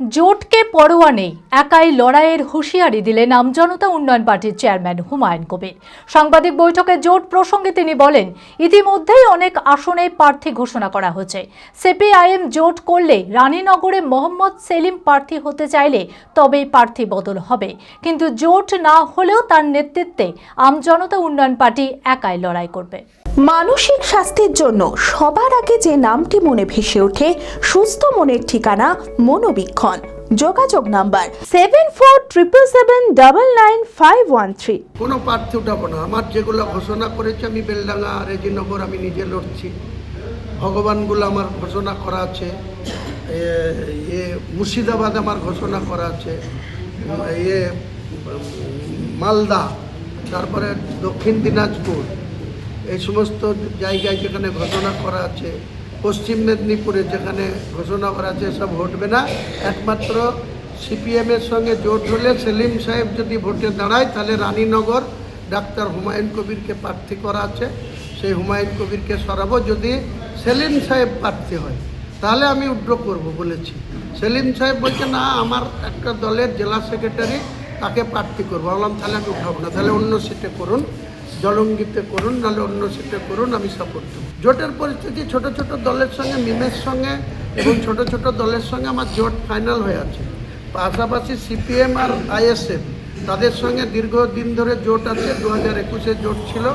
জোটকে পরোয়া নেই, একাই লড়াইয়ের হুঁশিয়ারি দিলেন আমজনতা উন্নয়ন পার্টির চেয়ারম্যান হুমায়ুন কবির। সাংবাদিক বৈঠকে জোট প্রসঙ্গে তিনি বলেন, ইতিমধ্যেই অনেক আসনে প্রার্থী ঘোষণা করা হয়েছে। সিপিআইএম জোট করলে রানীনগরে মোহাম্মদ সেলিম প্রার্থী হতে চাইলে তবেই প্রার্থী বদল হবে, কিন্তু জোট না হলেও তার নেতৃত্বে আমজনতা উন্নয়ন পার্টি একাই লড়াই করবে। মানসিক স্বাস্থ্যের জন্য সবার আগে যে নামটি মনে ভেসে ওঠে, সুস্থ মনের ঠিকানা মনোবীক্ষণ। যোগাযোগ নাম্বার 7477799513। কোনো প্রার্থী উঠাবো না। আমার যেগুলো ঘোষণা করেছে, আমি বেলডাঙ্গা রেজিনগর আমি নিজে লড়ছি। ভগবানগুলো আমার ঘোষণা করা আছে, মুর্শিদাবাদ আমার ঘোষণা করা আছে, মালদা, তারপরে দক্ষিণ দিনাজপুর, এই সমস্ত জায়গায় যেখানে ঘোষণা করা আছে, পশ্চিম মেদিনীপুরে যেখানে ঘোষণা করা আছে, সব ঘটবে না। একমাত্র সিপিএমের সঙ্গে জোট হলে সেলিম সাহেব যদি ভোটে দাঁড়ায়, তাহলে রানীনগর ডাক্তার হুমায়ুন কবিরকে প্রার্থী করা আছে, সেই হুমায়ুন কবিরকে সরাবো। যদি সেলিম সাহেব প্রার্থী হয় তাহলে আমি উড্র করব বলেছি। সেলিম সাহেব বলছে না, আমার একটা দলের জেলা সেক্রেটারি, তাকে প্রার্থী করবো। বললাম তাহলে আমি উঠাবো না, তাহলে অন্য সিটে করুন, জলঙ্গিতে করুন, নাহলে অন্য সিটে করুন, আমি সাপোর্ট দেবো। জোটের পরিস্থিতি ছোট ছোট দলের সঙ্গে, মিমের সঙ্গে এবং ছোট ছোট দলের সঙ্গে আমার জোট ফাইনাল হয়ে আছে। পাশাপাশি সিপিএম আর আইএসএফ তাদের সঙ্গে দীর্ঘদিন ধরে জোট আছে। 2021-এ জোট ছিল,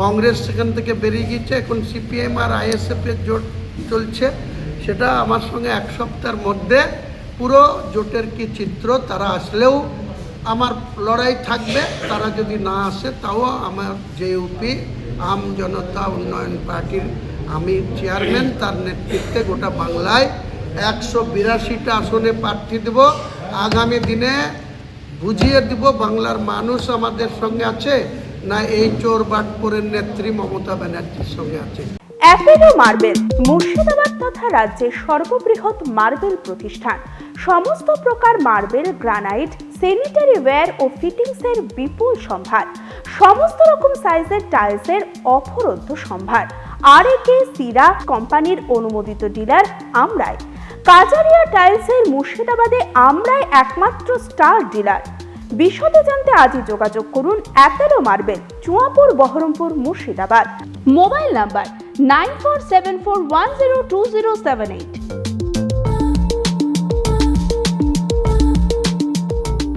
কংগ্রেস সেখান থেকে বেরিয়ে গিয়েছে, এখন সিপিএম আর আইএসএফের জোট চলছে। সেটা আমার সঙ্গে এক সপ্তাহের মধ্যে পুরো জোটের কি চিত্র, তারা আসলেও আমার লড়াই থাকবে, তারা যদি না আসে তাও আমার জেইউপি আম জনতা উন্নয়ন পার্টির আমি চেয়ারম্যান, তার নেতৃত্বে গোটা বাংলায় 182টা আসনে প্রার্থী দেব। আগামী দিনে বুঝিয়ে দিব বাংলার মানুষ আমাদের সঙ্গে আছে না এই চোর বাটপুরের নেত্রী মমতা ব্যানার্জির সঙ্গে আছে। অ্যাপেলো মার্বেল মুর্শিদাবাদ তথা রাজ্যের সর্ববৃহৎ মার্বেল প্রতিষ্ঠান। সমস্ত প্রকার মার্বেল, গ্রানাইট, স্যানিটারি ওয়্যার ও ফিটিংসের বিপুল সম্ভার। সমস্ত রকম সাইজের টাইলসের অফুরন্ত সম্ভার। আর.এ.কে সিরা কোম্পানির অনুমোদিত ডিলার আমরাই। কাজারিয়া টাইলসের মুর্শিদাবাদে আমরাই একমাত্র স্টার ডিলার। বিশদে জানতে আজই যোগাযোগ করুন Apollo marble, Chuapur, Baharampur, Murshidabad. Mobile number 9474102078।